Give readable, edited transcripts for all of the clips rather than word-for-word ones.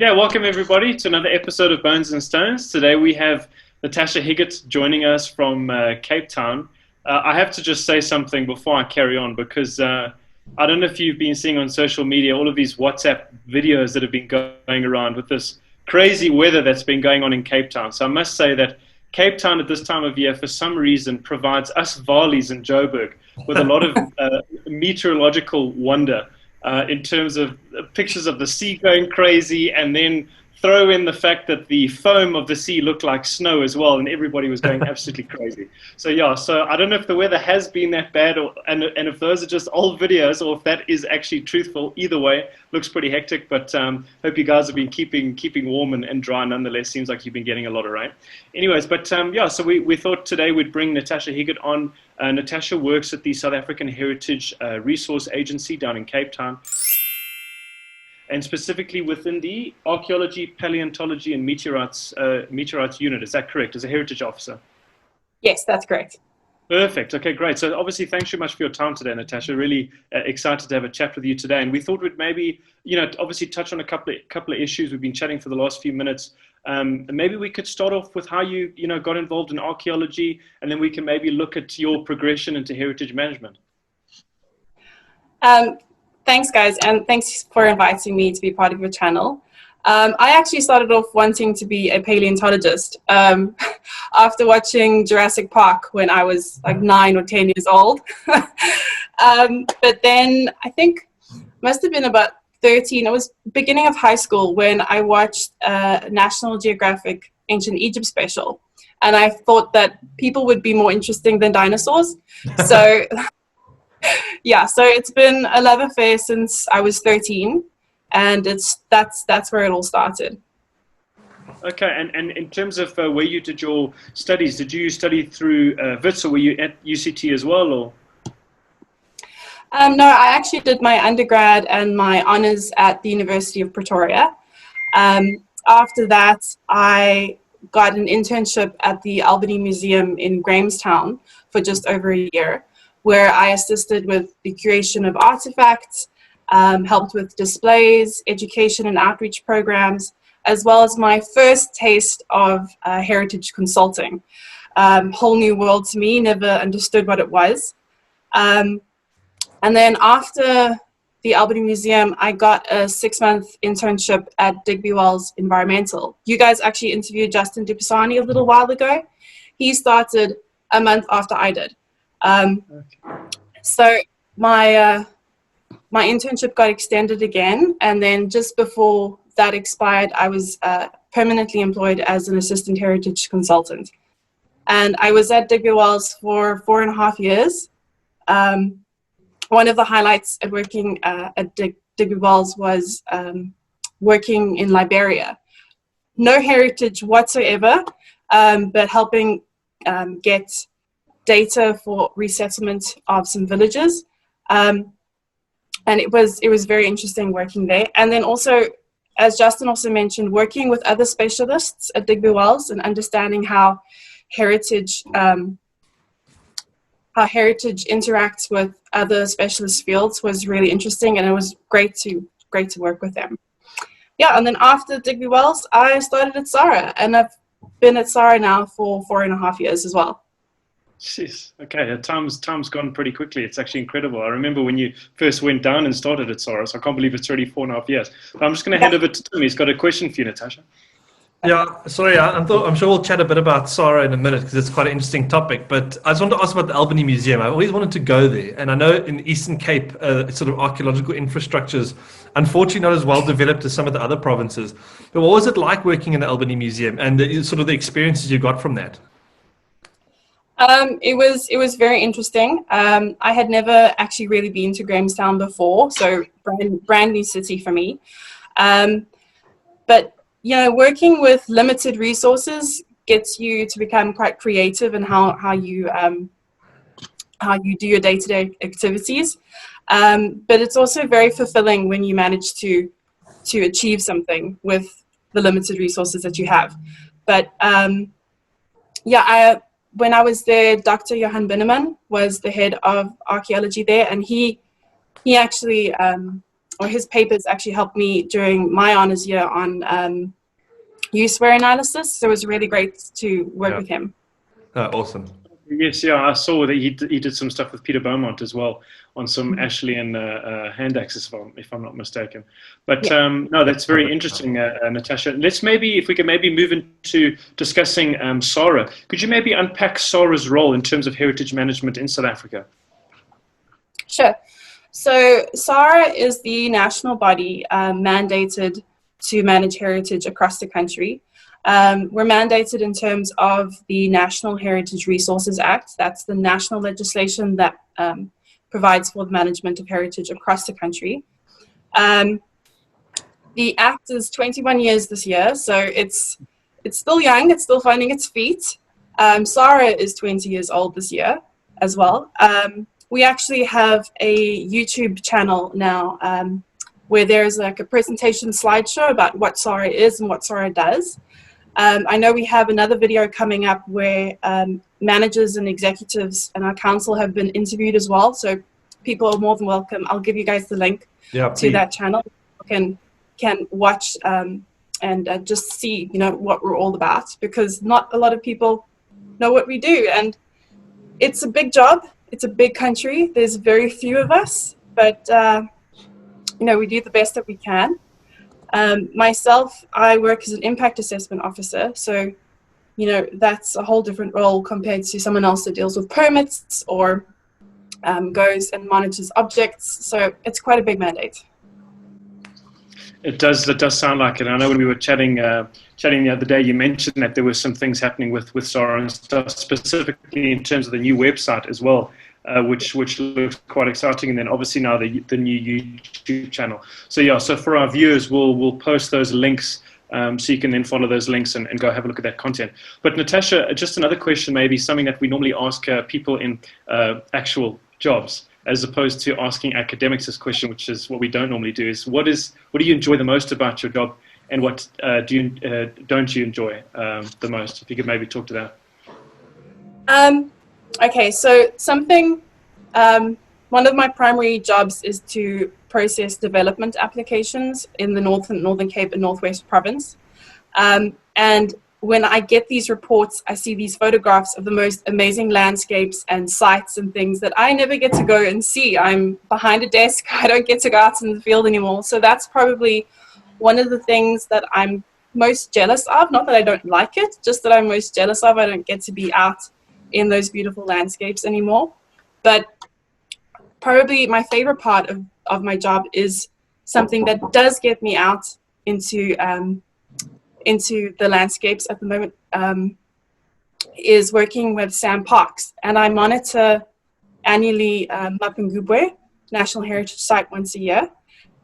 Yeah, welcome everybody to another episode of Bones and Stones. Today we have Natasha Higgitt joining us from Cape Town. I have to just say something before I carry on because I don't know if you've been seeing on social media all of these WhatsApp videos that have been going around with this crazy weather that's been going on in Cape Town. So I must say that Cape Town at this time of year, for some reason, provides us Varleys in Joburg with a lot of meteorological wonder. In terms of pictures of the sea going crazy, and then throw in the fact that the foam of the sea looked like snow as well, and everybody was going absolutely crazy. So yeah, so I don't know if the weather has been that bad, and if those are just old videos, or if that is actually truthful. Either way, looks pretty hectic, but hope you guys have been keeping warm and dry nonetheless. Seems like you've been getting a lot of rain. Anyways, but yeah, so we thought today we'd bring Natasha Higgitt on. Natasha works at the South African Heritage Resource Agency down in Cape Town, and specifically within the Archaeology, Paleontology and Meteorites unit. Is that correct, as a heritage officer? Yes, that's correct. Perfect. Okay, great. So obviously, thanks very much for your time today, Natasha. Really excited to have a chat with you today. And we thought we'd maybe, obviously touch on a couple of issues. We've been chatting for the last few minutes. And maybe we could start off with how you got involved in archaeology, and then we can maybe look at your progression into heritage management. Thanks, guys, and thanks for inviting me to be part of your channel. I actually started off wanting to be a paleontologist after watching Jurassic Park when I was like 9 or 10 years old. But then I think must have been about 13. It was beginning of high school when I watched National Geographic Ancient Egypt special, and I thought that people would be more interesting than dinosaurs. So yeah, so it's been a love affair since I was 13, and that's where it all started. Okay, and in terms of where you did your studies, did you study through WITS, or were you at UCT as well, or? No, I actually did my undergrad and my honours at the University of Pretoria. After that, I got an internship at the Albany Museum in Grahamstown for just over a year, where I assisted with the curation of artifacts, helped with displays, education and outreach programs, as well as my first taste of heritage consulting. Whole new world to me, never understood what it was. And then after the Albany Museum, I got a 6-month internship at Digby Wells Environmental. You guys actually interviewed Justin Dupasani a little while ago. He started a month after I did. So my internship got extended again, and then just before that expired, I was permanently employed as an assistant heritage consultant. And I was at Digby Wells for 4.5 years. One of the highlights at working at Digby Wells was working in Liberia. No heritage whatsoever, but helping get data for resettlement of some villages. And it was very interesting working there. And then also, as Justin also mentioned, working with other specialists at Digby Wells and understanding how heritage interacts with other specialist fields was really interesting, and it was great to work with them. Yeah, and then after Digby Wells, I started at SAHRA, and I've been at SAHRA now for 4.5 years as well. Jeez, okay, time's gone pretty quickly. It's actually incredible. I remember when you first went down and started at SAHRA, so I can't believe it's already 4.5 years. But I'm just going to hand over to Tim. He's got a question for you, Natasha. Yeah, sorry, I'm sure we'll chat a bit about SAHRA in a minute because it's quite an interesting topic, but I just want to ask about the Albany Museum. I always wanted to go there, and I know in the Eastern Cape, sort of archaeological infrastructures, unfortunately not as well developed as some of the other provinces. But what was it like working in the Albany Museum, and sort of the experiences you got from that? It was very interesting. I had never actually really been to Grahamstown before, so brand new city for me. But working with limited resources gets you to become quite creative in how you do your day-to-day activities. But it's also very fulfilling when you manage to achieve something with the limited resources that you have. But when I was there, Dr. Johan Binneman was the head of archaeology there, and he actually or his papers actually helped me during my honors year on use-wear analysis. So it was really great to work with him. Awesome. Yes, yeah, I saw that he did some stuff with Peter Beaumont as well on some Ashley and hand axes, if I'm not mistaken. But no, that's very interesting, Natasha. Let's maybe, if we can maybe move into discussing SAHRA. Could you maybe unpack SAHRA's role in terms of heritage management in South Africa? Sure. So SAHRA is the national body mandated to manage heritage across the country. We're mandated in terms of the National Heritage Resources Act. That's the national legislation that provides for the management of heritage across the country. The act is 21 years this year, so it's still young, it's still finding its feet. SAHRA is 20 years old this year as well. We actually have a YouTube channel now where there's like a presentation slideshow about what SAHRA is and what SAHRA does. I know we have another video coming up where managers and executives and our council have been interviewed as well. So people are more than welcome. I'll give you guys the link to that channel. You can watch and just see, what we're all about, because not a lot of people know what we do. And it's a big job. It's a big country. There's very few of us, but we do the best that we can. Myself, I work as an impact assessment officer, so that's a whole different role compared to someone else that deals with permits or goes and monitors objects. So it's quite a big mandate. It does sound like it. I know when we were chatting the other day, you mentioned that there were some things happening with SAHRA and stuff, specifically in terms of the new website as well. Which looks quite exciting, and then obviously now the new YouTube channel. So for our viewers, we'll post those links so you can then follow those links and go have a look at that content. But Natasha, just another question, maybe something that we normally ask people in actual jobs, as opposed to asking academics this question, which is what we don't normally do. Is what do you enjoy the most about your job, and what don't you enjoy the most? If you could maybe talk to that. Okay, so one of my primary jobs is to process development applications in the Northern Cape and Northwest Province. And when I get these reports, I see these photographs of the most amazing landscapes and sites and things that I never get to go and see. I'm behind a desk. I don't get to go out in the field anymore. So that's probably one of the things that I'm most jealous of. Not that I don't like it, just that I'm most jealous of. I don't get to be out in those beautiful landscapes anymore. But probably my favorite part of my job is something that does get me out into the landscapes at the moment, is working with Sam Parks. And I monitor annually Mapungubwe National Heritage Site once a year.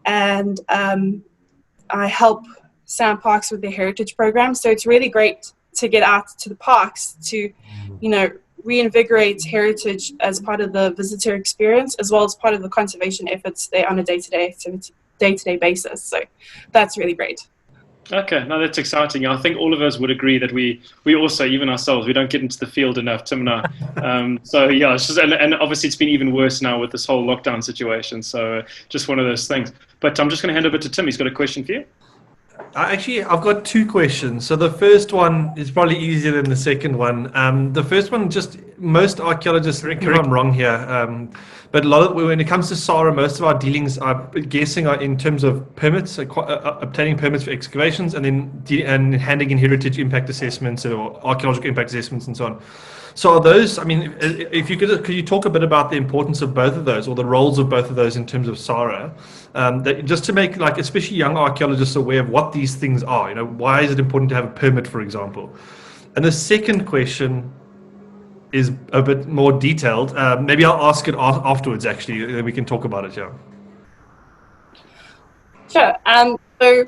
And I help Sam Parks with their heritage program. So it's really great to get out to the parks to, reinvigorate heritage as part of the visitor experience, as well as part of the conservation efforts there on a day-to-day basis. So that's really great. Okay, no, that's exciting. I think all of us would agree that we also, even ourselves, we don't get into the field enough, Tim and I. So yeah, it's just, and obviously it's been even worse now with this whole lockdown situation. So just one of those things. But I'm just going to hand over to Tim. He's got a question for you. I've got two questions. So the first one is probably easier than the second one. The first one, just most archaeologists, correct me if I'm wrong here, but when it comes to SAHRA, most of our dealings, I'm guessing, are in terms of permits, obtaining permits for excavations, and then handing in heritage impact assessments or archaeological impact assessments and so on. So are those, if you could you talk a bit about the importance of both of those, or the roles of both of those in terms of SAHRA, just to make, especially young archaeologists aware of what these things are. Why is it important to have a permit, for example? And the second question is a bit more detailed. Maybe I'll ask it afterwards, actually, then we can talk about it, yeah. Sure. So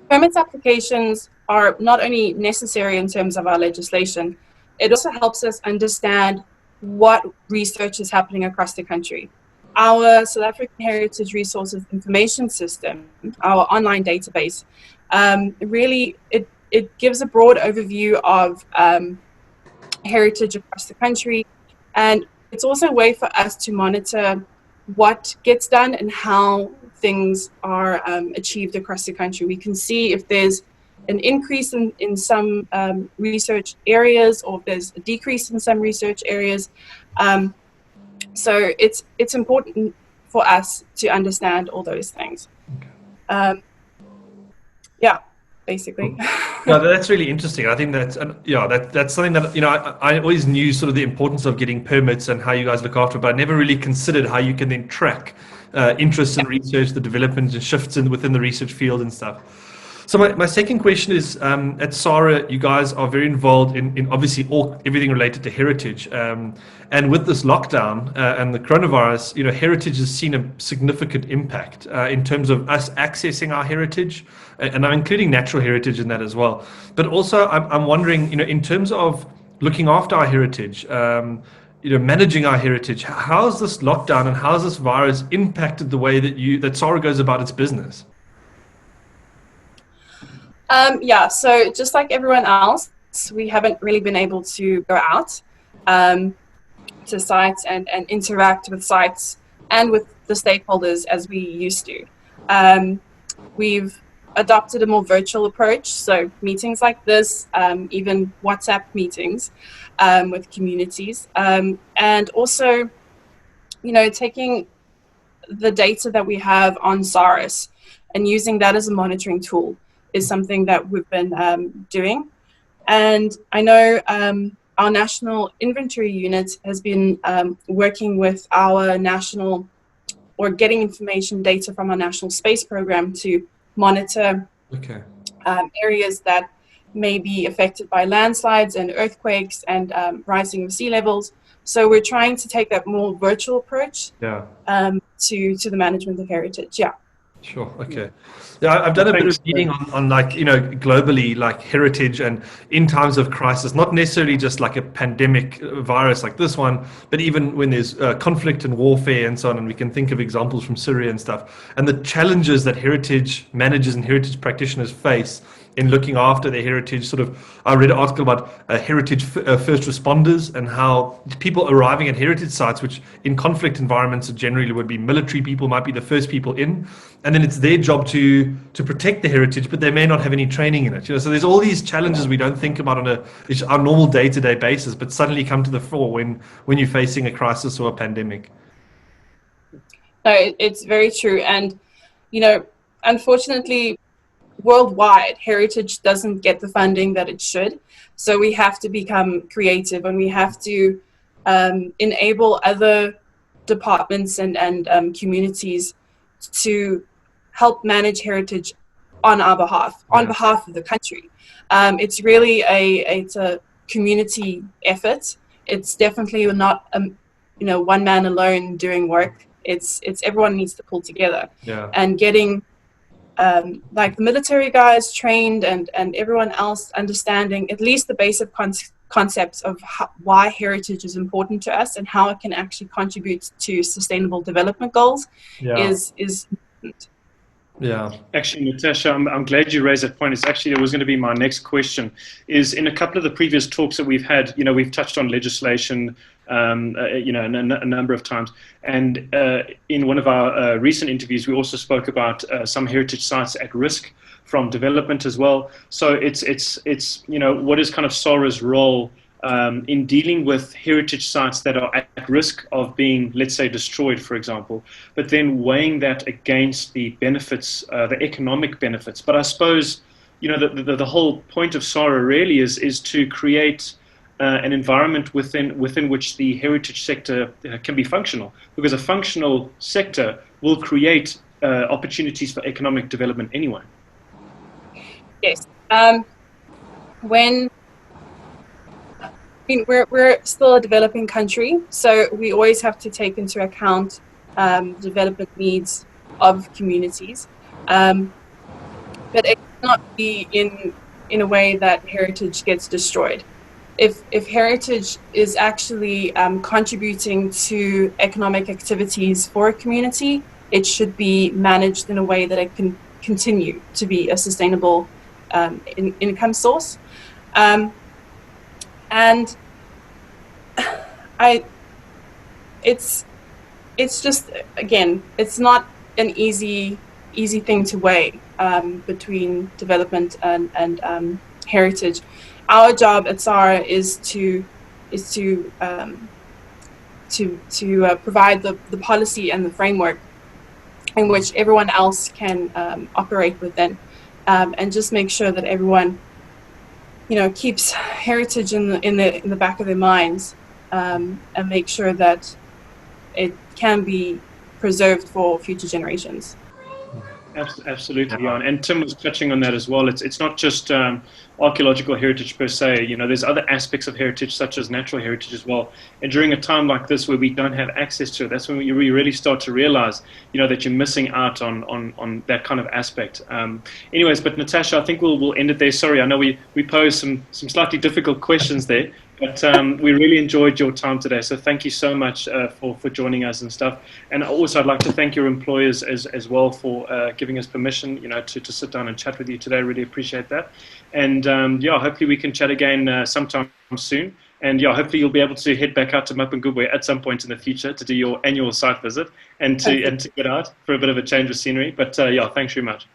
permits applications are not only necessary in terms of our legislation, it also helps us understand what research is happening across the country. Our South African Heritage Resources Information System, our online database, really it gives a broad overview of heritage across the country, and it's also a way for us to monitor what gets done and how things are achieved across the country. We can see if there's an increase in some research areas, or if there's a decrease in some research areas. So it's important for us to understand all those things. Yeah, basically. No, that's really interesting. I think that's that's something that I always knew sort of the importance of getting permits and how you guys look after it, but I never really considered how you can then track interest in research, the development and shifts within the research field and stuff. So my second question is, at SAHRA, you guys are very involved in obviously everything related to heritage. And with this lockdown and the coronavirus, heritage has seen a significant impact in terms of us accessing our heritage, and I'm including natural heritage in that as well. But also, I'm wondering, in terms of looking after our heritage, managing our heritage, how's this lockdown and how's this virus impacted the way that SAHRA goes about its business? So just like everyone else, we haven't really been able to go out to sites and interact with sites and with the stakeholders as we used to. We've adopted a more virtual approach, so meetings like this, even WhatsApp meetings with communities, and also, taking the data that we have on SARS and using that as a monitoring tool is something that we've been doing. And I know our national inventory unit has been working with our national, or getting information data from our national space program to monitor areas that may be affected by landslides and earthquakes and rising of sea levels. So we're trying to take that more virtual approach to the management of heritage. Yeah. Sure. Okay. Yeah, I've done a bit of reading on globally, like heritage and in times of crisis, not necessarily just like a pandemic virus like this one, but even when there's conflict and warfare and so on. And we can think of examples from Syria and stuff, and the challenges that heritage managers and heritage practitioners face in looking after their heritage. I read an article about heritage first responders and how people arriving at heritage sites, which in conflict environments generally would be military people, might be the first people in, and then it's their job to protect the heritage, but they may not have any training in it. So there's all these challenges we don't think about on our normal day-to-day basis, but suddenly come to the fore when you're facing a crisis or a pandemic. No, it's very true, and unfortunately, worldwide, heritage doesn't get the funding that it should. So we have to become creative, and we have to enable other departments and communities to help manage heritage on our behalf, on behalf of the country. It's really it's a community effort. It's definitely not one man alone doing work. It's everyone needs to pull together, and getting like the military guys trained and everyone else understanding at least the basic concepts of why heritage is important to us and how it can actually contribute to sustainable development goals is important. Yeah. Actually, Natasha, I'm glad you raised that point. It was going to be my next question. Is in a couple of the previous talks that we've had, we've touched on legislation, a number of times, and in one of our recent interviews, we also spoke about some heritage sites at risk from development as well. So it's what is kind of SAHRA's role in dealing with heritage sites that are at risk of being, let's say, destroyed, for example, but then weighing that against the benefits, the economic benefits. But I suppose, the whole point of SAHRA really is to create an environment within which the heritage sector can be functional, because a functional sector will create opportunities for economic development anyway. Yes. We're still a developing country, so we always have to take into account development needs of communities, but it cannot be in a way that heritage gets destroyed. If heritage is actually contributing to economic activities for a community, it should be managed in a way that it can continue to be a sustainable income source. And it's just, again, it's not an easy thing to weigh between development and heritage. Our job at SAHRA is to provide the policy and the framework in which everyone else can operate within, and just make sure that everyone, keeps heritage in the back of their minds, and make sure that it can be preserved for future generations. Absolutely, yeah. And Tim was touching on that as well. It's not just archaeological heritage per se. There's other aspects of heritage, such as natural heritage as well. And during a time like this where we don't have access to it, that's when you really start to realize, that you're missing out on that kind of aspect. Anyways, but Natasha, I think we'll end it there. Sorry, I know we posed some slightly difficult questions there, but we really enjoyed your time today. So thank you so much for joining us and stuff. And also, I'd like to thank your employers as well for giving us permission, to sit down and chat with you today. I really appreciate that. And hopefully we can chat again sometime soon. And hopefully you'll be able to head back out to Mapungubwe at some point in the future to do your annual site visit and to get out for a bit of a change of scenery. But thanks very much.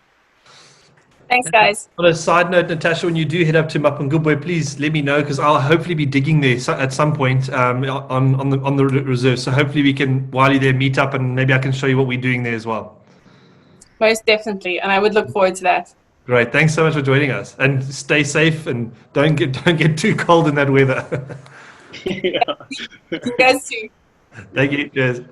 Thanks, guys. On a side note, Natasha, when you do head up to Mapungubwe, please let me know, because I'll hopefully be digging there at some point on the reserve. So hopefully we can, while you're there, meet up, and maybe I can show you what we're doing there as well. Most definitely, and I would look forward to that. Great, thanks so much for joining us, and stay safe and don't get too cold in that weather. You guys too. Thank you. Cheers.